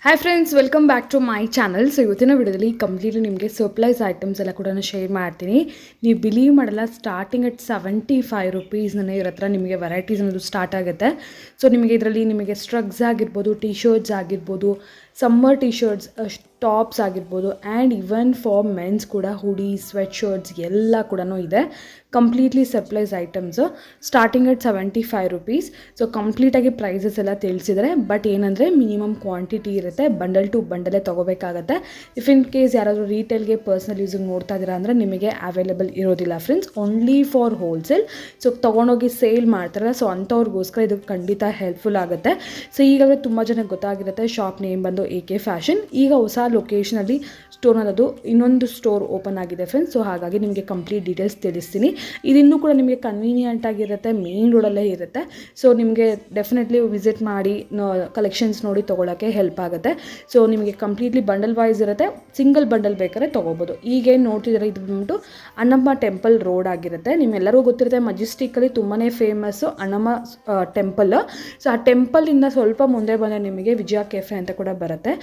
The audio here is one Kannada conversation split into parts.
Hi friends, welcome back to my channel. So ಇವತ್ತಿನ ವಿಡಿಯೋದಲ್ಲಿ ಕಂಪ್ಲೀಟ್ಲಿ ನಿಮಗೆ ಸರ್ಪ್ರೈಸ್ ಐಟಮ್ಸ್ ಎಲ್ಲ ಕೂಡ ಶೇರ್ ಮಾಡ್ತೀನಿ. ನೀವು ಬಿಲೀವ್ ಮಾಡಲ್ಲ, ಸ್ಟಾರ್ಟಿಂಗ್ ಅಟ್ 75 ರುಪೀಸ್ನೇ ಇವ್ರ ಹತ್ರ ನಿಮಗೆ ವೆರೈಟೀಸ್ ಅನ್ನೋದು ಸ್ಟಾರ್ಟ್ ಆಗುತ್ತೆ. ಸೊ ನಿಮಗೆ ಇದರಲ್ಲಿ ನಿಮಗೆ ಸ್ಟ್ರಗ್ಸ್ ಆಗಿರ್ಬೋದು, ಟಿ ಶರ್ಟ್ಸ್ ಆಗಿರ್ಬೋದು, ಸಮ್ಮರ್ ಟಿ ಶರ್ಟ್ಸ್, ಟಾಪ್ಸ್ ಆಗಿರ್ಬೋದು, ಆ್ಯಂಡ್ ಈವನ್ ಫಾರ್ ಮೆನ್ಸ್ ಕೂಡ ಹುಡೀಸ್, ಸ್ವೆಟ್ ಶರ್ಟ್ಸ್ ಎಲ್ಲ ಕೂಡ ಇದೆ. Completely surprise items starting at 75 rupees. So ಕಂಪ್ಲೀಟಾಗಿ ಪ್ರೈಸಸ್ ಎಲ್ಲ ತಿಳಿಸಿದರೆ, ಬಟ್ ಏನಂದರೆ ಮಿನಿಮಮ್ ಕ್ವಾಂಟಿಟಿ ಇರುತ್ತೆ, ಬಂಡಲ್ ಟು ಬಂಡಲೇ ತೊಗೋಬೇಕಾಗತ್ತೆ. ಇಫ್ ಇನ್ ಕೇಸ್ ಯಾರಾದರೂ ರೀಟೇಲ್ಗೆ ಪರ್ಸ್ನಲ್ ಯೂಸಿಗೆ ನೋಡ್ತಾ ಇದ್ದೀರಾ ಅಂದರೆ ನಿಮಗೆ ಅವೈಲೇಬಲ್ ಇರೋದಿಲ್ಲ friends, only for wholesale. So ತೊಗೊಂಡೋಗಿ ಸೇಲ್ ಮಾಡ್ತಾರಲ್ಲ, ಸೊ ಅಂಥವ್ರಿಗೋಸ್ಕರ ಇದು ಖಂಡಿತ ಹೆಲ್ಪ್ಫುಲ್ ಆಗುತ್ತೆ. ಸೊ ಈಗಾಗಲೇ ತುಂಬ ಜನಕ್ಕೆ ಗೊತ್ತಾಗಿರುತ್ತೆ ಶಾಪ್ ನೇಮ್ ಬಂದು AK ಫ್ಯಾಷನ್. ಈಗ ಹೊಸ ಲೊಕೇಶನಲ್ಲಿ ಸ್ಟೋರ್ನಲ್ಲದು ಇನ್ನೊಂದು ಸ್ಟೋರ್ ಓಪನ್ ಆಗಿದೆ ಫ್ರೆಂಡ್ಸ್. ಸೊ ಹಾಗಾಗಿ ನಿಮಗೆ ಕಂಪ್ಲೀಟ್ ಡೀಟೇಲ್ಸ್ ತಿಳಿಸ್ತೀನಿ. ಇದಿನ್ನೂ ಕೂಡ ನಿಮಗೆ ಕನ್ವೀನಿಯೆಂಟ್ ಆಗಿರುತ್ತೆ, ಮೇನ್ ರೋಡಲ್ಲೇ ಇರುತ್ತೆ. ಸೊ ನಿಮಗೆ ಡೆಫಿನೆಟ್ಲಿ ವಿಸಿಟ್ ಮಾಡಿ ಕಲೆಕ್ಷನ್ಸ್ ನೋಡಿ ತೊಗೊಳಕ್ಕೆ ಹೆಲ್ಪ್ ಆಗುತ್ತೆ. ಸೊ ನಿಮಗೆ ಕಂಪ್ಲೀಟ್ಲಿ ಬಂಡಲ್ ವೈಸ್ ಇರುತ್ತೆ, ಸಿಂಗಲ್ ಬಂಡಲ್ ಬೇಕಾದ್ರೆ ತೊಗೋಬೋದು. ಈಗೇನು ನೋಡ್ತಿದ್ದಾರೆ ಇದು ಬಂದ್ಬಿಟ್ಟು ಅಣ್ಣಮ್ಮ ಟೆಂಪಲ್ ರೋಡ್ ಆಗಿರುತ್ತೆ. ನಿಮ್ಮೆಲ್ಲರಿಗೂ ಗೊತ್ತಿರುತ್ತೆ, ಮೆಜೆಸ್ಟಿಕಲ್ಲಿ ತುಂಬಾ ಫೇಮಸ್ಸು ಅಣ್ಣಮ್ಮ ಟೆಂಪಲ್. ಸೊ ಆ ಟೆಂಪಲಿಂದ ಸ್ವಲ್ಪ ಮುಂದೆ ಬಂದರೆ ನಿಮಗೆ ವಿಜಯ ಕೆಫೆ ಅಂತ ಕೂಡ ಬರುತ್ತೆ.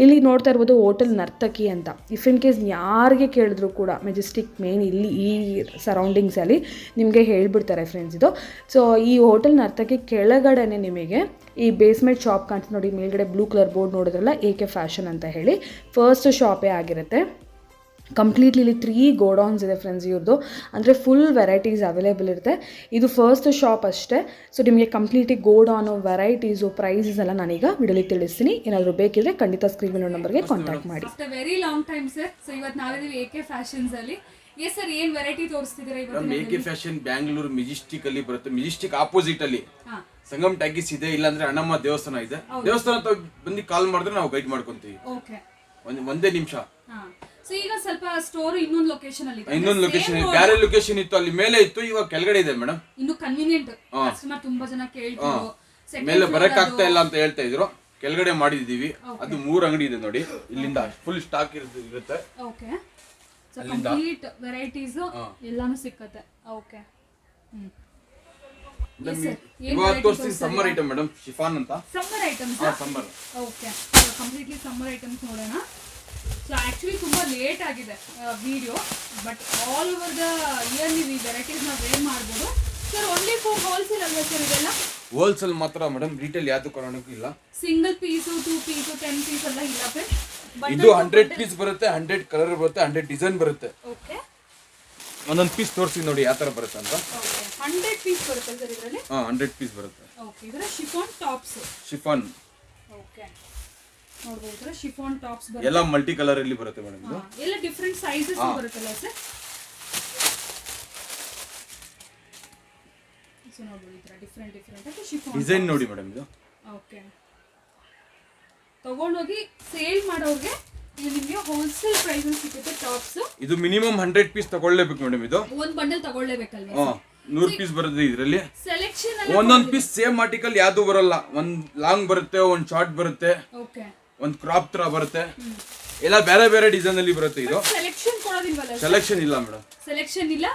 ಇಲ್ಲಿ ನೋಡ್ತಾ ಇರ್ಬೋದು ಹೋಟೆಲ್ ನರ್ತಕಿ ಅಂತ. ಇಫ್ ಇನ್ ಕೇಸ್ ಯಾರಿಗೆ ಕೇಳಿದ್ರು ಕೂಡ ಮೆಜೆಸ್ಟಿಕ್ ಮೇನ್ ಇಲ್ಲಿ ಈ ಸರೌಂಡಿಂಗ್ಸಲ್ಲಿ ನಿಮಗೆ ಹೇಳ್ಬಿಡ್ತಾರೆ ಫ್ರೆಂಡ್ಸ್ ಇದು. ಸೊ ಈ ಹೋಟೆಲ್ ನರ್ತಕಿ ಕೆಳಗಡೆನೆ ನಿಮಗೆ ಈ ಬೇಸ್ಮೆಂಟ್ ಶಾಪ್ ಕಾಣ್ತದೆ ನೋಡಿ, ಮೇಲ್ಗಡೆ ಬ್ಲೂ ಕಲರ್ ಬೋರ್ಡ್ ನೋಡಿದ್ರಲ್ಲ, AK ಫ್ಯಾಷನ್ ಅಂತ ಹೇಳಿ ಫಸ್ಟ್ ಶಾಪೇ ಆಗಿರುತ್ತೆ. ಕಂಪ್ಲೀಟ್ಲಿ ಇಲ್ಲಿ 3 ಗೋಡೌನ್ಸ್ ಇದೆ ಫ್ರೆಂಡ್ಸ್ ಇವ್ರದ್ದು, ಅಂದರೆ ಫುಲ್ ವೆರೈಟೀಸ್ ಅವೈಲೇಬಲ್ ಇರುತ್ತೆ. ಇದು ಫಸ್ಟ್ ಶಾಪ್ ಅಷ್ಟೇ. ಸೊ ನಿಮಗೆ ಕಂಪ್ಲೀಟ್ಲಿ ಗೋಡೌನು, ವೆರೈಟೀಸು, ಪ್ರೈಸಸ್ ಎಲ್ಲ ನಾನೀಗ ವಿಡಿಯೋಲಿ ತಿಳಿಸ್ತೀನಿ. ಏನಾದರೂ ಬೇಕಿದ್ರೆ ಖಂಡಿತ ಸ್ಕ್ರೀನ್ ಮೇಲೆ ನಂಬರ್ಗೆ ಕಾಂಟ್ಯಾಕ್ಟ್ ಮಾಡಿ. After very long time sir. So ಇವತ್ತು ನಾವಿದ್ದೀವಿ AK ಫ್ಯಾಷನ್ಸ್ ಅಲ್ಲಿ. ಎಸ್ ಸರ್, ಏನ್ ವೆರೈಟಿ ತೋರಿಸ್ತಿದ್ದೀರಾ ಇವತ್ತು? AK ಫ್ಯಾಷನ್ ಬ್ಯಾಂಗ್ಳೂರ್ ಮೆಜೆಸ್ಟಿಕ್ ಅಲ್ಲಿ ಬರುತ್ತೆ. ಮೆಜೆಸ್ಟಿಕ್ ಆಪೋಸಿಟ್ ಅಲ್ಲಿ ಸಂಗಮ್ ಟ್ಯಾಗಿಸ್ ಇದೆ, ಇಲ್ಲಾಂದ್ರೆ ಅಣ್ಣಮ್ಮ ದೇವಸ್ಥಾನ ಇದೆ. ದೇವಸ್ಥಾನ ಬಂದು ಕಾಲ್ ಮಾಡಿದ್ರೆ ನಾವು ಗೈಡ್ ಮಾಡ್ಕೊಂತೀವಿ. ಒಂದೇ ನಿಮಿಷ. ಸೊ ಈಗ ಸ್ವಲ್ಪ ಸ್ಟೋರ್ ಇನ್ನೊಂದು ಲೊಕೇಶನ್ ಅಲ್ಲಿ ಇದೆ. ಇನ್ನೊಂದು ಲೊಕೇಶನ್, ಬೇರೆ ಲೊಕೇಶನ್ ಇತ್ತು, ಅಲ್ಲಿ ಮೇಲೆ ಇತ್ತು, ಇವಾಗ ಕೆಳಗಡೆ ಇದೆ ಮೇಡಮ್. ಇನ್ನು ಕನ್ವೀನಿಯಂಟ್. ಕಸ್ಟಮರ್ ತುಂಬಾ ಜನ ಕೇಳ್ತಿದ್ರು, ಮೇಲೆ ಬರಕ್ ಆಗ್ತಾ ಇಲ್ಲ ಅಂತ ಹೇಳ್ತಾ ಇದ್ರು. ಕೆಳಗಡೆ ಮಾಡಿದೀವಿ. ಅದು 3 ಅಂಗಡಿ ಇದೆ ನೋಡಿ, ಇಲ್ಲಿಂದ ಫುಲ್ ಸ್ಟಾಕ್ ಇರುತ್ತೆ. ಓಕೆ. ಸೊ ಕಂಪ್ಲೀಟ್ ವೆರೈಟೀಸ್ ಎಲ್ಲಾನು ಸಿಕ್ಕತ್ತೆ. ಓಕೆ. ಇವಾಗ ತೋರಿಸ್ತೀನಿ ಸಮ್ಮರ್ ಐಟಮ್ ಮೇಡಮ್, ಶಿಫಾನ್ ಅಂತ. Summer items. Summer. Okay. Completely summer items ನೋಡೋಣ. ಸೊ ಆಕ್ಚುಲಿ ತುಂಬಾ ಲೇಟ್ ಆಗಿದೆ video, but all over the year ನೀವು ಈ ವೆರೈಟೀಸ್ ನ ವೇರ್ ಮಾಡ್ಬೋದು ಸರ್. ಓನ್ಲಿ ಫಾರ್ ಹೋಲ್ಸೇಲ್ ಅಲ್ವಾ ಸರ್ ಇದೆಲ್ಲ? ಹೋಲ್ಸೇಲ್ ಮಾತ್ರ ಮೇಡಮ್, ರೀಟೇಲ್ ಯಾವ್ದು ಕೊರೋಣಕ್ಕೂ ಇಲ್ಲ. ಸಿಂಗಲ್ ಪೀಸು, 2 ಪೀಸು, 10 ಪೀಸ್ ಎಲ್ಲ ಇಲ್ಲ ಸರ್. ಇದು 100 ಪೀಸ್ ಬರುತ್ತೆ, 100 ಕಲರ್ ಬರುತ್ತೆ, 100 ಡಿಸೈನ್ ಬರುತ್ತೆ. ಓಕೆ. ಒಂದೊಂದು ಪೀಸ್ ತೋರಿಸಿ ನೋಡಿ ಯಾವ ತರ ಬರುತ್ತೆ ಅಂತ. ಓಕೆ. 100 ಪೀಸ್ ಬರುತ್ತೆ ಸರ್ ಇದರಲ್ಲಿ? 100 ಪೀಸ್ ಬರುತ್ತೆ. ಓಕೆ. ಇದರ ಶಿಫಾನ್ ಟಾಪ್ಸ್. ಶಿಫಾನ್. ಓಕೆ. ನೋಡಬಹುದು, ಶಿಫಾನ್ ಟಾಪ್ಸ್ ಬರುತ್ತೆ. ಎಲ್ಲ ಮಲ್ಟಿ ಕಲರ್ ಅಲ್ಲಿ ಬರುತ್ತೆ ಮೇಡಮ್ ಇದು. ಎಲ್ಲ ಡಿಫರೆಂಟ್ ಸೈಜಸ್ ಬರುತ್ತಲ್ಲ ಸರ್? ಸೊ ನೋಡಬಹುದು, ಈ ತರ ಡಿಫರೆಂಟ್ ಡಿಫರೆಂಟ್ ಶಿಫಾನ್ ಡಿಸೈನ್ ನೋಡಿ ಮೇಡಮ್ ಇದು. ಓಕೆ. ತಗೊಂಡೋಗಿ ಸೇಲ್ ಮಾಡೋರಿಗೆ ಇದು ನಿಮಗೆ ಹೋಲ್ಸೇಲ್ ಪ್ರೈಸ್ ಅಲ್ಲಿ ಸಿಗುತ್ತೆ ಟಾಪ್ಸ್. ಇದು ಮಿನಿಮಮ್ 100 ಪೀಸ್ ತಗೊಳ್ಳೇಬೇಕು ಮೇಡಮ್. ಇದು ಒಂದು ಬಂಡಲ್ ತಗೊಳ್ಳೇಬೇಕಲ್ವಾ? 100 ಪೀಸ್ ಬರುತ್ತೆ ಇದರಲ್ಲಿ. ಸೆಲೆಕ್ಷನ್ ಒಂದೊಂದು ಪೀಸ್ ಸೇಮ್ ಆರ್ಟಿಕಲ್ ಯಾವುದು ಬರಲ್ಲ. ಒಂದ್ ಲಾಂಗ್ ಬರುತ್ತೆ, ಒಂದ್ ಶಾರ್ಟ್ ಬರುತ್ತೆ, ಓಕೆ, ಒಂದ್ ಕ್ರಾಪ್ ತರ ಬರುತ್ತೆ, ಎಲ್ಲ ಬೇರೆ ಬೇರೆ ಡಿಸೈನ್ ಅಲ್ಲಿ ಬರುತ್ತೆ. ಇದು ಸೆಲೆಕ್ಷನ್ ಕೊಡೋದಿಲ್ವಲ್ಲ? ಸೆಲೆಕ್ಷನ್ ಇಲ್ಲ ಮೇಡಮ್, ಸೆಲೆಕ್ಷನ್ ಇಲ್ಲ.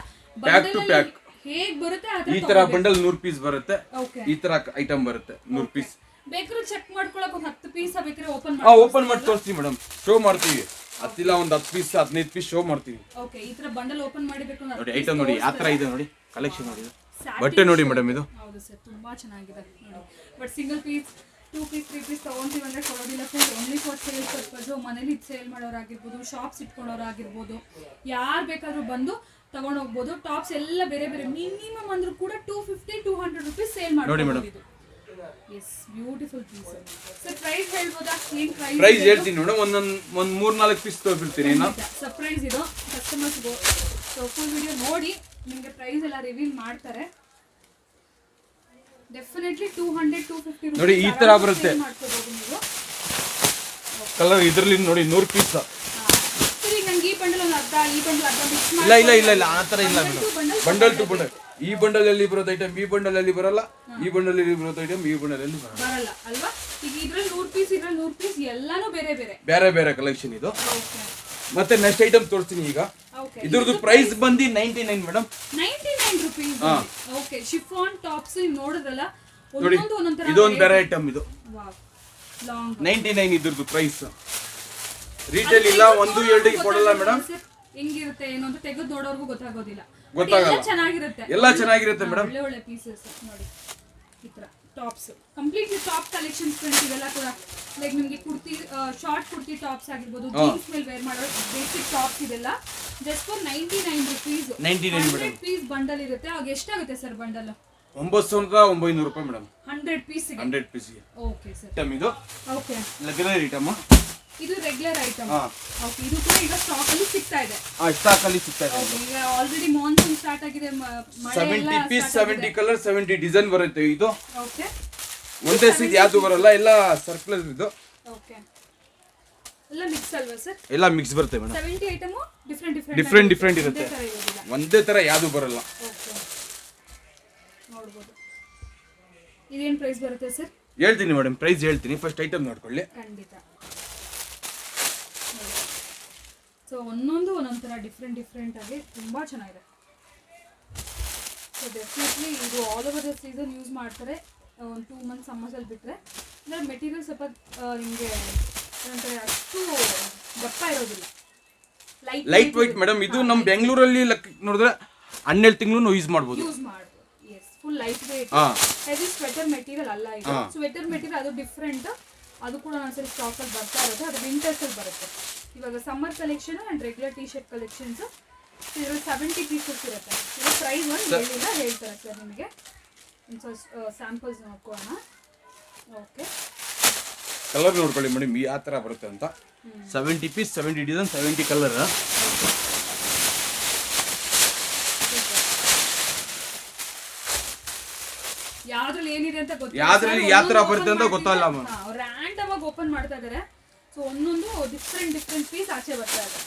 ಪ್ಯಾಕ್ ಟು ಪ್ಯಾಕ್ ಹೇಗ್ ಬರುತ್ತೆ ಈ ತರ ಬಂಡಲ್ 100 ಪೀಸ್ ಬರುತ್ತೆ. ಓಕೆ. ಈ ತರ ಐಟಮ್ ಬರುತ್ತೆ 100 ಪೀಸ್. ಬೇಕಾದ್ರೆ ಚೆಕ್ ಮಾಡ್ಕೊಳ್ಳೋಕೆ ಒಂದು 10 ಪೀಸ್ ಬೇಕಾದ್ರೆ ಓಪನ್ ಮಾಡಿ ತೋರಿಸ್ತೀವಿ ಮೇಡಮ್, ಶೋ ಮಾಡ್ತೀವಿ. ಹತ್ತಿಲ್ಲ ಒಂದು 10 ಪೀಸ್ 15 ಪೀಸ್ ಶೋ ಮಾಡ್ತೀವಿ. ಓಕೆ. ಈ ತರ ಬಂಡಲ್ ಓಪನ್ ಮಾಡಬೇಕು ನೋಡಿ, ಐಟಮ್ ನೋಡಿ ಯಾವ ತರ ಇದೆ ನೋಡಿ, ಕಲೆಕ್ಷನ್ ನೋಡಿ, ಬಟ್ಟೆ ನೋಡಿ ಮೇಡಮ್ ಇದು. ಹೌದು ಸರ್, ತುಂಬಾ ಚೆನ್ನಾಗಿದೆ ನೋಡಿ. But single piece, 2 piece, 3 piece ತಗೊಂತೀವಿ ಅಂದ್ರೆ ಕೊಡೋದಿಲ್ಲ sir. Only for sale purpose. ಮನೇಲಿ ಸೇಲ್ ಮಾಡೋರಾಗಿರ್ಬೋದು, ಶಾಪ್ಸ್ ಇಟ್ಕೊಳ್ಳೋರಾಗಿರ್ಬೋದು, ಯಾರು ಬೇಕಾದ್ರೂ ಬಂದು ತಗೊಂಡು ಹೋಗ್ಬೋದು. ಟಾಪ್ಸ್ ಎಲ್ಲ ಬೇರೆ ಬೇರೆ, ಮಿನಿಮಮ್ ಅಂದ್ರೂ ಕೂಡ 250-200 ರುಪೀಸ್ ಸೇಲ್ ಮಾಡ್ಬೋದು. Yes, beautiful piece sir. Price ಹೇಳ್ಬೋದಾ? ಏನ್ ಪ್ರೈಸ್ ಹೇಳ್ತೀನಿ ಮೇಡಮ್, ಒಂದು 3-4 ಪೀಸ್ ತೋರಿಸ್ತೀನಿ. ಸರ್ಪ್ರೈಸ್ ಇದು ಕಸ್ಟಮರ್ಸ್ಗೂ. ಸೊ ಫುಲ್ ವಿಡಿಯೋ ನೋಡಿ ನಿಮಗೆ ಪ್ರೈಸ್ ಎಲ್ಲ ರಿವೀಲ್ ಮಾಡ್ತಾರೆ. ಡೆಫಿನೆಟ್ಲಿ 200-250 ನೋಡಿ ಈ ತರ ಬರುತ್ತೆ ಕಲರ್. ಇದರಲ್ಲಿ ನೋಡಿ 100 ಪೀಸ್. ಸರಿ, ನಂಗೆ ಈ ಬಂಡಲ್ ಒಂದು ಅರ್ಧ, ಈ ಬಂಡಲ್ ಅರ್ಧ ಮಿಕ್ಸ್ ಮಾಡಿ. ಇಲ್ಲ ಇಲ್ಲ ಇಲ್ಲ ಇಲ್ಲ, ಆ ತರ ಇಲ್ಲ ಮೇಡಮ್. Bundle to bundle. ಈ ಬಂಡಲ್ ಅಲ್ಲಿ ಬರೋದು ಐಟಮ್ ಈ ಬಂಡಲ್ ಅಲ್ಲಿ ಬರಲ್ಲ, ಈ ಬಂಡಲ್ ಅಲ್ಲಿ ಬರೋದು ಐಟಮ್ ಈ ಬಂಡಲ್ ಅಲ್ಲಿ ಬರಲ್ಲ ಅಲ್ವಾ? ಈಗ ಇದ್ರಲ್ಲಿ 100 ಪೀಸ್, ಇದ್ರಲ್ಲಿ 100 ಪೀಸ್, ಎಲ್ಲಾನು ಬೇರೆ ಬೇರೆ ಬೇರೆ ಬೇರೆ ಕಲೆಕ್ಷನ್ ಇದು. ಓಕೆ. ಮತ್ತೆ ನೆಕ್ಸ್ಟ್ ಐಟಮ್ ತೋರಿಸ್ತೀನಿ ಈಗ. ಓಕೆ. ಇದ್ರದ್ದು ಪ್ರೈಸ್ ಬಂದು 99 madam. 99 rupees. Okay. Chiffon tops ನೋಡಿದ್ರಲ್ಲ, ನೋಡಿ ಒಂದೊಂದು ಒಂದೊಂದು ತರ. ಇದೊಂದು ಬೇರೆ ಐಟಮ್ ಇದು. ವಾವ್. ಲಾಂಗ್ 99 ಇದ್ರದ್ದು ಪ್ರೈಸ್. ರಿಟೇಲ್ ಇಲ್ಲ 1-2 ಕೊಡಲ್ಲ ಮೇಡಮ್. ಹೆಂಗಿರುತ್ತೆ ಏನು ಅಂತ ತೆಗೆದು ನೋಡೋರ್ಗೂ ಗೊತ್ತಾಗೋದಿಲ್ಲ. ಗೊತ್ತಾಗಲ್ಲ. ಚೆನ್ನಾಗಿರುತ್ತೆ, ಎಲ್ಲ ಚೆನ್ನಾಗಿರುತ್ತೆ ಮೇಡಮ್. ಒಳ್ಳೆ ಒಳ್ಳೆ ಪೀಸಸ್ ನೋಡಿ. ಈ ತರ tops completely top collections friends. ಇವೆಲ್ಲ ಕೂಡ ಲೈಕ್ ನಿಮಗೆ ಕುರ್ತಿ, ಶಾರ್ಟ್ ಕುರ್ತಿ ಟಾಪ್ಸ್ ಆಗಿರ್ಬೋದು, ಜೀನ್ಸ್ ಮೇಲೆ ವೇರ್ ಮಾಡೋ ಬೇಸಿಕ್ ಟಾಪ್ಸ್ ಇದೆಲ್ಲ just for 99 rupees. 100 piece bundle ಇರುತ್ತೆ. ಅವಾಗ ಎಷ್ಟಾಗುತ್ತೆ ಸರ್ ಬಂಡಲ್? 9,900 ರೂಪಾಯಿ madam. 100 piece. 100 piece. Okay sir. Item ಇದು. Okay, regular item. ಇದು ರೆಗ್ಯುಲರ್ ಐಟಮ್. ಓಕೆ, ಇದು ಕೂಡ ಈಗ ಸ್ಟಾಕ್ ಅಲ್ಲಿ ಸಿಗ್ತಾ ಇದೆ. ಸ್ಟಾಕ್ ಅಲ್ಲಿ ಸಿಗ್ತಾ ಇದೆ. ಓಕೆ, ಈಗ ಆಲ್ರೆಡಿ ಮಾನ್ಸೂನ್ ಸ್ಟಾರ್ಟ್ ಆಗಿದೆ, ಮಳೆ ಎಲ್ಲ 70 ಪೀಸ್ 70 ಕಲರ್ 70 ಡಿಸೈನ್ ಬರುತ್ತೆ ಇದು. ಓಕೆ, ಒಂದೇ ಸೀಟ್ ಯಾವುದು ಬರಲ್ಲ, ಎಲ್ಲ ಸರ್ಕ್ಯುಲರ್ ಇದು. ಓಕೆ, ಎಲ್ಲ ಮಿಕ್ಸ್ ಅಲ್ವಾ ಸರ್? ಎಲ್ಲ ಮಿಕ್ಸ್ ಬರುತ್ತೆ ಮೇಡಮ್. 70 ಐಟಮ್ ಡಿಫರೆಂಟ್ ಇರುತ್ತೆ. ಒಂದೇ ತರ ಯಾವುದು ಬರಲ್ಲ. ಓಕೆ, ನೋಡಬಹುದು. ಇದೇನ್ ಪ್ರೈಸ್ ಬರುತ್ತೆ ಸರ್? ಹೇಳ್ತೀನಿ ಮೇಡಮ್, ಪ್ರೈಸ್ ಹೇಳ್ತೀನಿ. ಫಸ್ಟ್ ಐಟಮ್ ನೋಡ್ಕೊಳ್ಳಿ. ಖಂಡಿತ. ಸೊ ಒಂದೊಂದು ಒಂದೊಂದು ಥರ ಡಿಫ್ರೆಂಟ್ ಆಗಿ ತುಂಬ ಚೆನ್ನಾಗಿದೆ. ಸೊ ಡೆಫಿನೆಟ್ಲಿ ಇದು all over the season use ಮಾಡ್ತಾರೆ. ಒಂದು 2 months ಸಮ್ಮರ್ಸಲ್ಲಿ ಬಿಟ್ಟರೆ ಅಂದರೆ ಮೆಟೀರಿಯಲ್ ಸ್ವಲ್ಪ ನಿಮಗೆ ಏನಂತಾರೆ ಅಷ್ಟು ದಪ್ಪ ಇರೋದಿಲ್ಲ, ಲೈಟ್ ವೈಟ್ ಮೇಡಮ್. ಇದು ನಮ್ಮ ಬೆಂಗಳೂರಲ್ಲಿ ನೋಡಿದ್ರೆ 12 ತಿಂಗಳು ಯೂಸ್ ಮಾಡ್ಬೋದು. Yes, full light weight. Heavy sweater material ಅಲ್ಲ ಇದು. ಸ್ವೆಟರ್ ಮೆಟೀರಿಯಲ್ ಅದು ಡಿಫ್ರೆಂಟ್. ಅದು ಕೂಡ ಒಂದ್ಸರಿ ಸ್ಟಾಕಲ್ಲಿ ಬರ್ತಾ ಇರುತ್ತೆ. ಅದು ವಿಂಟರ್ಸಲ್ಲಿ ಬರುತ್ತೆ. ಇವಾಗ summer collection and regular T shirt collections ಇದರಲ್ಲಿ 70 ಪೀಸಸ್ ಇರುತ್ತೆ. ಇದು ಪ್ರೈಸ್ ಒಂದು ಹೇಳಿಲ್ಲ, ಹೇಳ್ತಾರೆ ಸರ್ ನಿಮಗೆ. ಸ್ಯಾಂಪಲ್ಸ್ ನೋಡ್ಕೊಳ್ಳೋಣ. ಓಕೆ, ಕಲರ್ ನೋಡ್ಕೊಳ್ಳಿ ಮೇಡಮ್ ಯಾವ ಥರ ಬರುತ್ತೆ ಅಂತ. 70 ಪೀಸ್ 70 ಡಿಸೈನ್ 70 ಕಲರ್. ಯಾವ್ದ್ರಲ್ಲಿ ಏನಿದೆ ಅಂತ ಗೊತ್ತಿಲ್ಲ, ಯಾವ್ದ್ರಲ್ಲಿ ಯಾವ ಥರ ಬರುತ್ತೆ ಅಂತ ಗೊತ್ತಲ್ಲ. ರ್ಯಾಂಡಮ್ ಆಗಿ ಓಪನ್ ಮಾಡ್ತಾ ಇದ್ದಾರೆ. ಸೊ ಒಂದೊಂದು ಡಿಫ್ರೆಂಟ್ ಪೀಸ್ ಆಚೆ ಬರ್ತಾ ಇದೆ.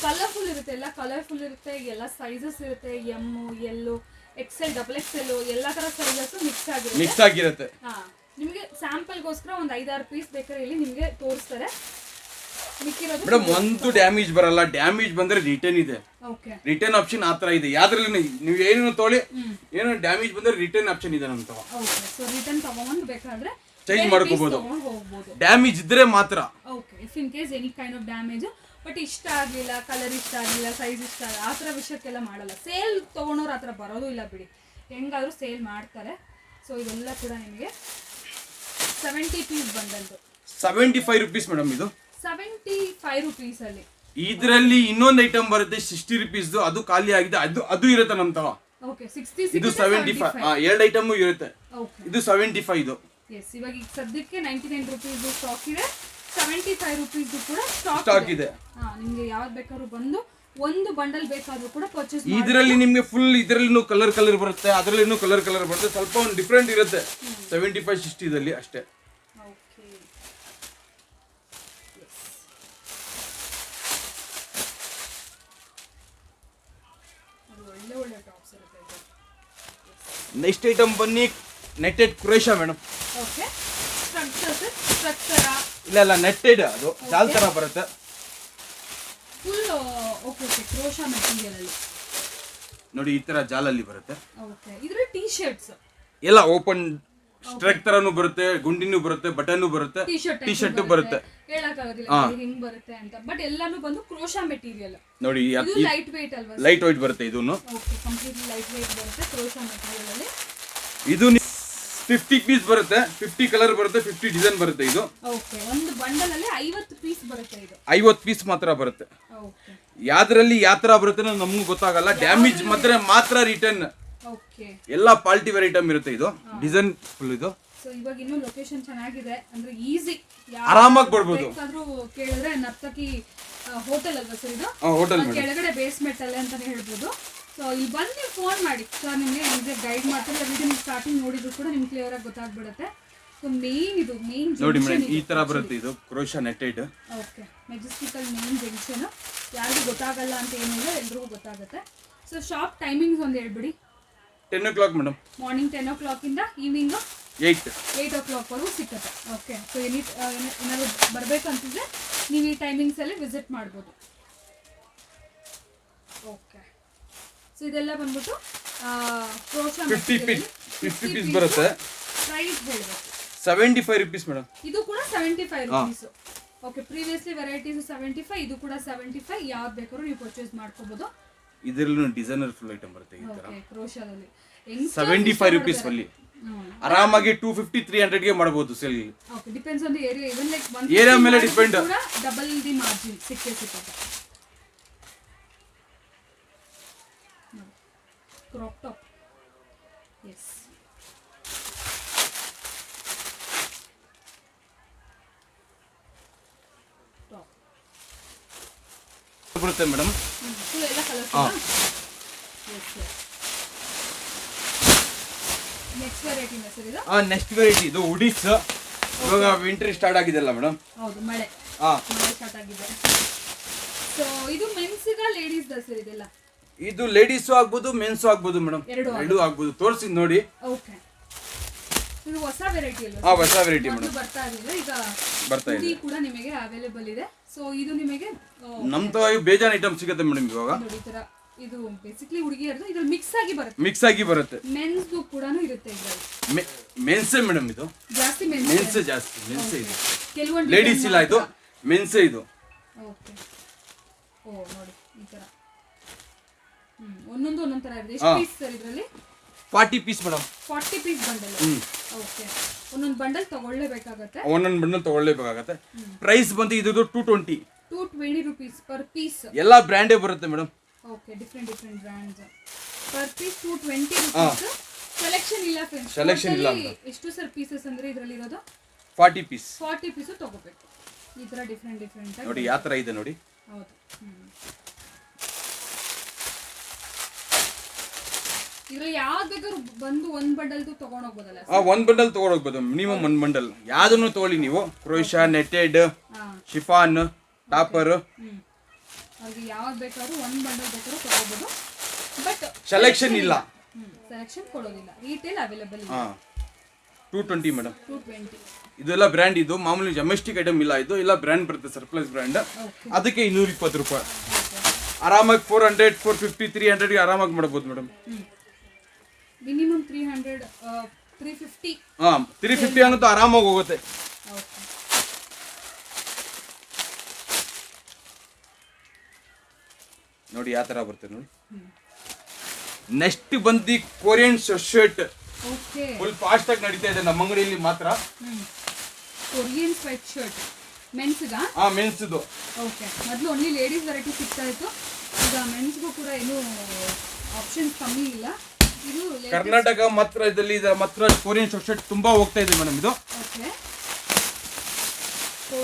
ಕಲರ್ಫುಲ್ ಇರುತ್ತೆ, ಎಲ್ಲ ಕಲರ್ಫುಲ್ ಇರುತ್ತೆ, ಎಲ್ಲ ಸೈಜಸ್ ಇರುತ್ತೆ. ಎಮ್, ಎಲ್ಲೋ, XL, XXL ಎಲ್ಲ ತರ ಸೈಜಸ್ ಮಿಕ್ಸ್ ಆಗಿರುತ್ತೆ. ನಿಮಗೆ ಸ್ಯಾಂಪಲ್ಗೋಸ್ಕರ ಒಂದು 5-6 ಪೀಸ್ ಬೇಕಾದ್ರೆ ಇಲ್ಲಿ ನಿಮಗೆ ತೋರಿಸ್ತಾರೆ. ಮೇಡಮ್ ಒಂದು ಡ್ಯಾಮೇಜ್ ಬರಲ್ಲ. ಡ್ಯಾಮೇಜ್ ಬಂದ್ರೆ ರಿಟರ್ನ್ ಇದೆ. ರಿಟರ್ನ್ ಆಪ್ಷನ್ ಆ ತರ ಇದೆ. ಯಾವ್ದ್ರಲ್ಲಿ ನೀವು ಏನೇನು ತೊಗೊಳ್ಳಿ, ಏನೋ ಡ್ಯಾಮೇಜ್ ಬಂದ್ರೆ ರಿಟರ್ನ್ ಆಪ್ಷನ್ ಇದೆ ನಮ್ಮ ತವ. ಸೊ ರಿಟರ್ನ್ ತಗೊಂಡು ಬೇಕಾದ್ರೆ ಚೇಂಜ್ ಮಾಡ್ಕೋಬಹುದು. ಡ್ಯಾಮೇಜ್ ಇದ್ರೆ ಮಾತ್ರ. Okay, if in case any kind of damage, but ಇಷ್ಟ ಆಗಲಿಲ್ಲ, ಕಲರ್ ಇಷ್ಟ ಆಗಲಿಲ್ಲ, ಸೈಜ್ ಇಷ್ಟ ಆಗಲ್ಲ, ಆ ಥರ ವಿಷಯಕ್ಕೆಲ್ಲ ಮಾಡಲ್ಲ. ಸೇಲ್ ತೊಗೊಳೋರು ಆ ಥರ ಬರೋದು ಇಲ್ಲ ಬಿಡಿ, ಹೆಂಗಾದ್ರೂ ಸೇಲ್ ಮಾಡ್ತಾರೆ. ಸೊ ಇದೆಲ್ಲ ಕೂಡ ನಿಮಗೆ 70 ಪೀಸ್ ಬಂದಂತು 75 ರೂಪೀಸ್ ಮೇಡಮ್. ಇದು 75 ರೂಪೀಸ್ ಅಲ್ಲಿ. ಇದರಲ್ಲಿ ಇನ್ನೊಂದು ಐಟಮ್ ಬರುತ್ತೆ 60 ರೂಪೀಸ್. ಅದು ಖಾಲಿ ಆಗಿದೆ. ಅದು ಇರುತ್ತೆ ನಮ್ಮ ತವ. ಓಕೆ, 60 ಇದು 75. ಎರಡು ಐಟಮ್ ಇರುತ್ತೆ. ಇದು 75 ಇದು. ಎಸ್, ಇವಾಗ ಈಗ ಸದ್ಯಕ್ಕೆ 99 ರೂಪೀಸ್ ಸ್ಟಾಕ್ ಇದೆ. 75 ರೂಪೀಸ್ ಕೂಡ ಸ್ಟಾಕ್ ಇದೆ. ನಿಮಗೆ ಯಾವ್ದು ಬೇಕಾದ್ರೂ ಬಂದು ಒಂದು ಬಂಡಲ್ ಬೇಕಾದ್ರೂ ಕೂಡ ಪರ್ಚೇಸ್ ಮಾಡಿ. ಇದರಲ್ಲಿ ನಿಮಗೆ ಫುಲ್ ಇದರಲ್ಲಿನೂ ಕಲರ್ ಬರುತ್ತೆ, ಅದರಲ್ಲಿನೂ ಕಲರ್ ಬರುತ್ತೆ. ಸ್ವಲ್ಪ ಒಂದು ಡಿಫ್ರೆಂಟ್ ಇರುತ್ತೆ 75 60 ದಲ್ಲಿ ಅಷ್ಟೇ. ಓಕೆ, ಒಳ್ಳೆ ಒಳ್ಳೆ ಟಾಪ್ಸ್ ಇರುತ್ತೆ. ನೆಕ್ಸ್ಟ್ ಐಟಮ್ ಬನ್ನಿ, netted crochet madam. Okay, structure ಇಲ್ಲ ನೆಟ್ಟೆಡ್, ಅದು ಜಾಲ್ ತರ ಬರುತ್ತೆ. ಫುಲ್ ಓಕೆ, ಕ್ರೋಶಾ ಮೆಟೀರಿಯಲ್ ಅಲ್ಲಿ ನೋಡಿ, ಈ ತರ ಜಾಲಲ್ಲಿ ಬರುತ್ತೆ. ಓಕೆ, ಇದರ ಟೀ ಶರ್ಟ್ಸ್ ಎಲ್ಲ ಓಪನ್ ಸ್ಟ್ರಕ್ ತರನು ಬರುತ್ತೆ, ಗುಂಡಿನೂ ಬರುತ್ತೆ, ಬಟನ್ ಬರುತ್ತೆ, ಟೀ ಶರ್ಟ್ ಬರುತ್ತೆ. ಹೇಳಕ್ಕಾಗೋದಿಲ್ಲ ಹಿಂಗ್ ಬರುತ್ತೆ ಅಂತ, ಬಟ್ ಎಲ್ಲಾನು ಬಂದು ಕ್ರೋಶಾ ಮೆಟೀರಿಯಲ್. ನೋಡಿ, ಇದು ಲೈಟ್ ವೇಟ್ ಅಲ್ವಾ? ಲೈಟ್ ವೇಟ್ ಬರುತ್ತೆ ಇದೂನು. ಓಕೆ, ಕಂಪ್ಲೀಟ್ಲಿ ಲೈಟ್ ವೇಟ್ ಬರುತ್ತೆ ಕ್ರೋಶಾ ಮೆಟೀರಿಯಲ್ ಅಲ್ಲಿ. ಇದು 50 ಪೀಸ್ ಬರುತ್ತೆ, 50 ಕಲರ್ ಬರುತ್ತೆ, 50 ಡಿಸೈನ್ ಬರುತ್ತೆ. ಇದು ಓಕೆ, ಒಂದು ಬಂಡಲ್ ಅಲ್ಲಿ 50 ಪೀಸ್ ಬರುತ್ತೆ. ಇದು 50 ಪೀಸ್ ಮಾತ್ರ ಬರುತ್ತೆ. ಓಕೆ, ಯಾವ್ದ್ರಲ್ಲಿ ಯಾವ ತರ ಬರುತ್ತೆ ನಮಗೂ ಗೊತ್ತಾಗಲ್ಲ. ಡ್ಯಾಮೇಜ್ ಮಾತ್ರ ರಿಟರ್ನ್. ಓಕೆ, ಎಲ್ಲ ಪಾರ್ಟಿ ವೇರ್ ಐಟಮ್ ಇರುತ್ತೆ. ಇದು ಡಿಸೈನ್ ಫುಲ್. ಇದು ಸೊ ಇವಾಗ ಇನ್ನೂ ಲೊಕೇಶನ್ ಚೆನ್ನಾಗಿದೆ, ಅಂದ್ರೆ ಈಸಿ, ಆರಾಮಾಗಿ ಬರ್ಬೋದು. ಬೇಕಾದ್ರೂ ಕೇಳಿದ್ರೆ ನರ್ತಕಿ ಹೋಟೆಲ್ ಅಲ್ವಾ ಸರ್ ಇದು? ಹೋಟೆಲ್ ಕೆಳಗಡೆ ಬೇಸ್ಮೆಂಟ್ ಅಲ್ಲೇ ಅಂತಾನೆ ಹೇಳ್ಬೋದು. ಸೊ ಇಲ್ಲಿ ಬಂದು ನೀವು ಫೋನ್ ಮಾಡಿ ಸರ್, ನಿಮಗೆ ಗೈಡ್ ಮಾಡ್ತಾರೆ. ವಿಡಿಯೋ ನೀವು ಸ್ಟಾರ್ಟಿಂಗ್ ನೋಡಿದ್ರು ಕೂಡ ನಿಮ್ಗೆ ಕ್ಲಿಯರ್ ಆಗಿ ಗೊತ್ತಾಗ್ಬಿಡುತ್ತೆ. ಸೊ ಮೇನ್ ನೋಡಿ ಮೇಡಮ್, ಈ ತರ ಬರುತ್ತೆ. ಇದು ಕ್ರೋಶಾ ನೆಟ್ಟೆಡ್. ಓಕೆ, ಮೆಜೆಸ್ಟಿಕಲ್ ಮೇನ್ ಜಂಕ್ಷನ್. ಯಾರಿಗೂ ಗೊತ್ತಾಗಲ್ಲ ಅಂತ ಏನಿಲ್ಲ, ಎಲ್ರಿಗೂ ಗೊತ್ತಾಗುತ್ತೆ. ಸೊ ಶಾಪ್ ಟೈಮಿಂಗ್ಸ್ ಒಂದು ಹೇಳ್ಬಿಡಿ. 10 o'clock ಮೇಡಮ್. ಮಾರ್ನಿಂಗ್ 10 o'clock ಇಂದ ಈವ್ನಿಂಗ್ 8 o'clock ವರೆಗೂ ಸಿಕ್ಕತ್ತೆ. ಓಕೆ, ಸೊ ಏನಾದ್ರು ಬರ್ಬೇಕಂತಿದ್ರೆ ನೀವು ಈ ಟೈಮಿಂಗ್ಸ್ ಅಲ್ಲಿ ವಿಸಿಟ್ ಮಾಡ್ಬೋದು. ಓಕೆ, ಸೊ ಇದೆಲ್ಲ ಬಂದ್ಬಿಟ್ಟು ಕ್ರೋಶಾ 50 ಪೀಸ್ ಬರುತ್ತೆ. ಪ್ರೈಸ್ ಹೇಳಬೇಕು. 75 rupees ಮೇಡಮ್. ಇದು ಕೂಡ 75 rupees. ಓಕೆ, ಪ್ರೀವಿಯಸ್ಲಿ ವೆರೈಟೀಸ್ 75, ಇದು ಕೂಡ 75. ಯಾವ್ದು ಬೇಕಾದ್ರೂ ನೀವು ಪರ್ಚೇಸ್ ಮಾಡ್ಕೋಬಹುದು. ಇದರಲ್ಲೂ ಡಿಸೈನರ್ ಫುಲ್ ಐಟಮ್ ಬರುತ್ತೆ ಈ ತರ. ಓಕೆ, ಕ್ರೋಶಾದಲ್ಲಿ 75 rupees ಅಲ್ಲಿ ಆರಾಮಾಗಿ 250-300 ಗೆ ಮಾಡಬಹುದು sale. Okay, depends on the area. Even like area ಮೇಲೆ ಡಿಪೆಂಡ್. ಡಬಲ್ ದಿ ಮಾರ್ಜಿನ್ ಸಿಗುತ್ತೆ. Crop top. ಎಸ್, ಬರುತ್ತೆ ಮೇಡಮ್. ಫುಲ್ ಎಲ್ಲ ಕಲರ್ಸ್. ನೆಕ್ಸ್ಟ್ ವೆರೈಟಿ ಸರ್ ಇದು. ನೆಕ್ಸ್ಟ್ ವೆರೈಟಿ ಇದು ಹುಡೀಸ್. ಇವಾಗ ವಿಂಟರ್ ಸ್ಟಾರ್ಟ್ ಆಗಿದೆಲ್ಲ ಮೇಡಮ್. ಹೌದು, ಮಳೆ ಸ್ಟಾರ್ಟ್ ಆಗಿದೆ. ಸೊ ಇದು ಮೆನ್ಸ್ ಗ ಲೇಡೀಸ್ ದ ಸರ್ ಇದೆಲ್ಲ? ಇದು ಲೇಡೀಸು ಆಗ್ಬೋದು, ಮೆನ್ಸು ಆಗ್ಬೋದು ಮೇಡಮ್. ಎರಡು ಆಗ್ಬೋದು. ತೋರಿಸಿ ನೋಡಿ. ಓಕೆ, ಇದು ಹೊಸ ವೆರೈಟಿ ಅಲ್ವಾ? ಹೊಸ ವೆರೈಟಿ ಮೇಡಮ್. ಬರ್ತಾ ಇರಲಿಲ್ಲ, ಈಗ ಬರ್ತಾ ಇದೆ. ಕೂಡ ನಿಮಗೆ ಅವೈಲೇಬಲ್ ಇದೆ. ಸೊ ಇದು ನಿಮಗೆ ನಮ್ ತರ ಬೇಜಾನ್ ಐಟಮ್ ಸಿಗುತ್ತೆ ಮೇಡಮ್ ಇವಾಗ. ನೋಡಿ ಈ ತರ. ಇದು ಬೇಸಿಕಲಿ ಹುಡುಗಿಯರದು, ಇದ್ರಲ್ಲಿ ಮಿಕ್ಸ್ ಆಗಿ ಬರುತ್ತೆ. ಮೆನ್ಸ್ ಕೂಡ ಇರುತ್ತೆ ಇದ್ರಲ್ಲಿ. ಮೆನ್ಸೇ ಮೇಡಮ್ ಇದು. ಜಾಸ್ತಿ ಮೆನ್ಸೇ ಇದು. ಕೆಲವೊಂದು ಲೇಡೀಸ್ ಇಲ್ಲ, ಇದು ಮೆನ್ಸೇ ಇದು. ಓಕೆ, ಓ ನೋಡಿ ಈ ತರ. ಒಂದೊಂದು ತರ ಇದೆ. ಎಷ್ಟು ಪೀಸ್ ಸರ್ ಇದರಲ್ಲಿ? 40 piece madam. 40 piece bundle. Okay, ಒಂದೊಂದು ಬಂಡಲ್ ತಗೊಳ್ಳೇಬೇಕಾಗುತ್ತೆ. ಪ್ರೈಸ್ ಬಂದು ಇದು 220 rupees ಪರ್ ಪೀಸ್. ಎಲ್ಲಾ ಬ್ರ್ಯಾಂಡೇ ಬರುತ್ತೆ madam. Okay, different brands. Per piece 220 rupees. Selection ಇಲ್ಲ ಫ್ರೆಂಡ್ಸ್. ಸೆಲೆಕ್ಷನ್ ಇಲ್ಲ. ಎಷ್ಟು ಸರ್ ಪೀಸಸ್ ಅಂದ್ರೆ ಇದರಲ್ಲಿ ಇರೋದು? 40 ಪೀಸ್. 40 ಪೀಸ್ ತಗೋಬೇಕು. ಈ ತರ ಡಿಫರೆಂಟ್ ನೋಡಿ ಯಾವ ತರ ಇದೆ ನೋಡಿ. ಹೌದು. ಇದ್ರಲ್ಲಿ ಯಾವ್ದು ಬೇಕಾದ್ರೂ ಬಂದು ಒಂದ್ ಬಂಡಲ್ ತಗೊಂಡ್ ಹೋಗ್ಬೋದಲ್ಲ? ಒಂದ್ ಬಂಡಲ್ ತಗೊಂಡ್ ಹೋಗ್ಬೋದು. ಮಿನಿಮಮ್ ಒಂದ್ ಬಂಡಲ್ ಯಾವ್ದನ್ನು ತಗೊಳ್ಳಿ ನೀವು. ಕ್ರೋಶಾ, ನೆಟೆಡ್, ಶಿಫಾನ್, ಟಾಪರ್, ಅವ್ರಿಗೆ ಯಾವ್ದು ಬೇಕಾದ್ರೂ ಒಂದ್ ಬಂಡಲ್ ಬೇಕಾದ್ರೂ ತಗೋಬಹುದು. ಬಟ್ ಸೆಲೆಕ್ಷನ್ ಇಲ್ಲ. ಸೆಲೆಕ್ಷನ್ ಕೊಡೋದಿಲ್ಲ. ರೀಟೇಲ್ ಅವೈಲೇಬಲ್ ಇದೆ. 220 ಮೇಡಮ್. 220. ಇದೆಲ್ಲ ಬ್ರ್ಯಾಂಡ್. ಇದು ಮಾಮೂಲಿ ಡೊಮೆಸ್ಟಿಕ್ ಐಟಮ್ ಇಲ್ಲ. ಇದು ಎಲ್ಲ ಬ್ರ್ಯಾಂಡ್ ಬರುತ್ತೆ, ಸರ್ಪ್ಲಸ್ ಬ್ರ್ಯಾಂಡ್. ಅದಕ್ಕೆ 220 ರೂಪಾಯಿ. ಆರಾಮಾಗಿ 400, 450, 300 ಗೆ ಆರಾಮಾಗಿ ಮಾಡಬಹುದು ಮೇಡಮ್. ಮಿನಿಮಮ್ 300, 350. 350 ಅನ್ನೋದು ಆರಾಮಾಗಿ ಹೋಗುತ್ತೆ. ನೋಡಿ ಯಾವ ತರ ಬರುತ್ತೆ ನೋಡಿ. ನೆಕ್ಸ್ಟ್ ಬಂದು Korean shirt. Okay, full fast ಆಗಿ ನಡೀತಾ ಇದೆ ನಮ್ಮ ಅಂಗಡಿಯಲ್ಲಿ ಮಾತ್ರ. ಕೊರಿಯನ್ ಸ್ವೆಟ್ ಶರ್ಟ್ ಮೆನ್ಸ್ ಗ? ಮೆನ್ಸ್ ಇದು. ಓಕೆ, ಮೊದಲು ಓನ್ಲಿ ಲೇಡೀಸ್ ವೆರೈಟಿ ಸಿಗ್ತಾ ಇತ್ತು. ಈಗ ಮೆನ್ಸ್ಗೂ ಕೂಡ ಏನು ಆಪ್ಷನ್ಸ್ ಕಮ್ಮಿ ಇಲ್ಲ. ಇದು ಕರ್ನಾಟಕ ಮಾತ್ರ ಇದರಲ್ಲಿ ಮಾತ್ರ ಕೊರಿಯನ್ ಶರ್ಟ್ ತುಂಬಾ ಹೋಗ್ತಾ ಇದೆ ಮೇಡಮ್. ಇದು ಓಕೆ,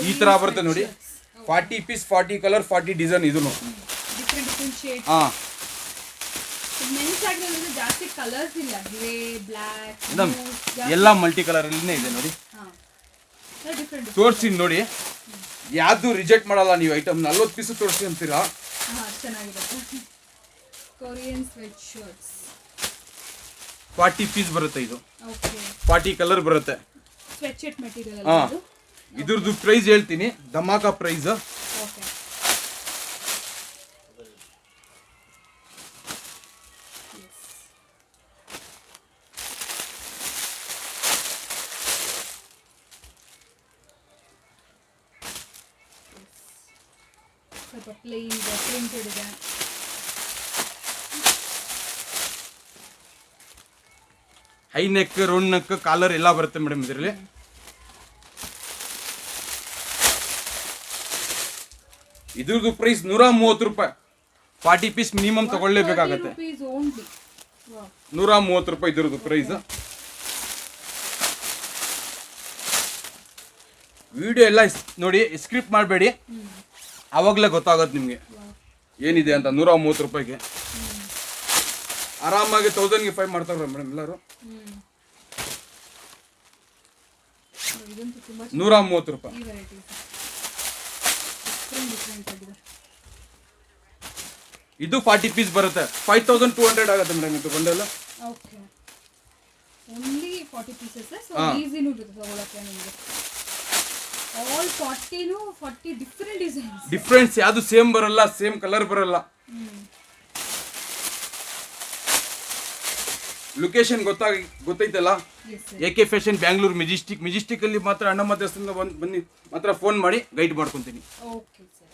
ಈ ತರ ಬರುತ್ತೆ ನೋಡಿ. 40 ಪೀಸ್, 40 ಕಲರ್, 40 ಡಿಸೈನ್. ಇದನ್ನು ಡಿಫರೆಂಟ್ ಶೇಡ್. ಮೆನ್ಸ್ ಆಗಿರೋದ್ರಿಂದ ಜಾಸ್ತಿ ಕಲರ್ಸ್ ಇಲ್ಲ. ಗ್ರೇ, ಬ್ಲ್ಯಾಕ್, ಮೇಡಮ್ ಎಲ್ಲ ಮಲ್ಟಿ ಕಲರ್ ಅಲ್ಲಿನೇ ಇದೆ ನೋಡಿ. ಡಿಫರೆಂಟ್ ತೋರಿಸಿ ನೋಡಿ. ಯಾವ್ದು ರಿಜೆಕ್ಟ್ ಮಾಡಲ್ಲ ನೀವು. ಐಟಮ್ 40 ಪೀಸ್ ತೋರಿಸಿ ಅಂತೀರಾ. ಚೆನ್ನಾಗಿದೆ. ಕೊರಿಯನ್ ಸ್ವೆಟ್ ಶರ್ಟ್ಸ್ 40 ಪೀಸ್ ಬರುತ್ತೆ. ಇದು ಓಕೆ, 40 ಕಲರ್ ಬರುತ್ತೆ. ಸ್ವೆಟ್ ಶರ್ಟ್ ಮೆಟೀರಿಯಲ್ ಅಲ್ಲ. ಇದ್ರದ್ದು ಪ್ರೈಸ್ ಹೇಳ್ತೀನಿ. ಧಮಾಕ ಪ್ರೈಸ್. ಓಕೆ, ಸ್ವಲ್ಪ ಪ್ಲೇನ್ ಪ್ರಿಂಟೆಡ್ ಇದೆ. High neck, round neck, collar ಎಲ್ಲ ಬರುತ್ತೆ ಮೇಡಮ್ ಇದರಲ್ಲಿ. ಇದ್ರದ್ದು ಪ್ರೈಸ್ 130 ರೂಪಾಯಿ. 40 ಪೀಸ್ ಮಿನಿಮಮ್ ತಗೊಳ್ಳೇಬೇಕಾಗತ್ತೆ. 130 ರೂಪಾಯಿ ಇದ್ರದ್ದು ಪ್ರೈಸ್. ವಿಡಿಯೋ ಎಲ್ಲ ನೋಡಿ, ಸ್ಕ್ರಿಪ್ಟ್ ಮಾಡಬೇಡಿ. ಅವಾಗಲೇ ಗೊತ್ತಾಗುತ್ತೆ ನಿಮಗೆ ಏನಿದೆ ಅಂತ. 130 ರೂಪಾಯಿಗೆ ಆರಾಮಾಗಿ 1000ಗೆ 5 ಮಾಡ್ತಾರೆ ಮೇಡಮ್ ಎಲ್ಲರೂ. 130 ರೂಪಾಯಿ. ಇದು 40 ಪೀಸ್ ಬರುತ್ತೆ. 5200 ಆಗುತ್ತೆ ಮೇಡಮ್ ಇದು bundle. Okay, only 40 pieces. So ಈಸಿನೂ ಇರುತ್ತೆ ತಗೊಳ್ಳೋಕೆ ನಿಮಗೆ. All 40 different designs. ಡಿಫರೆನ್ಸ್ ಯಾವುದು ಸೇಮ್ ಬರಲ್ಲ, ಸೇಮ್ ಕಲರ್ ಬರಲ್ಲ. ಲೊಕೇಶನ್ ಗೊತ್ತೈತಲ್ಲ, yes sir. AK fashion Bangalore Majestic ಅಲ್ಲಿ ಮಾತ್ರ ಅಣ್ಣಮ್ಮ ದೇವಸ್ಥಾನದ ಬನ್ನಿ ಮಾತ್ರ ಫೋನ್ ಮಾಡಿ ಗೈಡ್ ಮಾಡ್ಕೊತೀನಿ. Okay sir.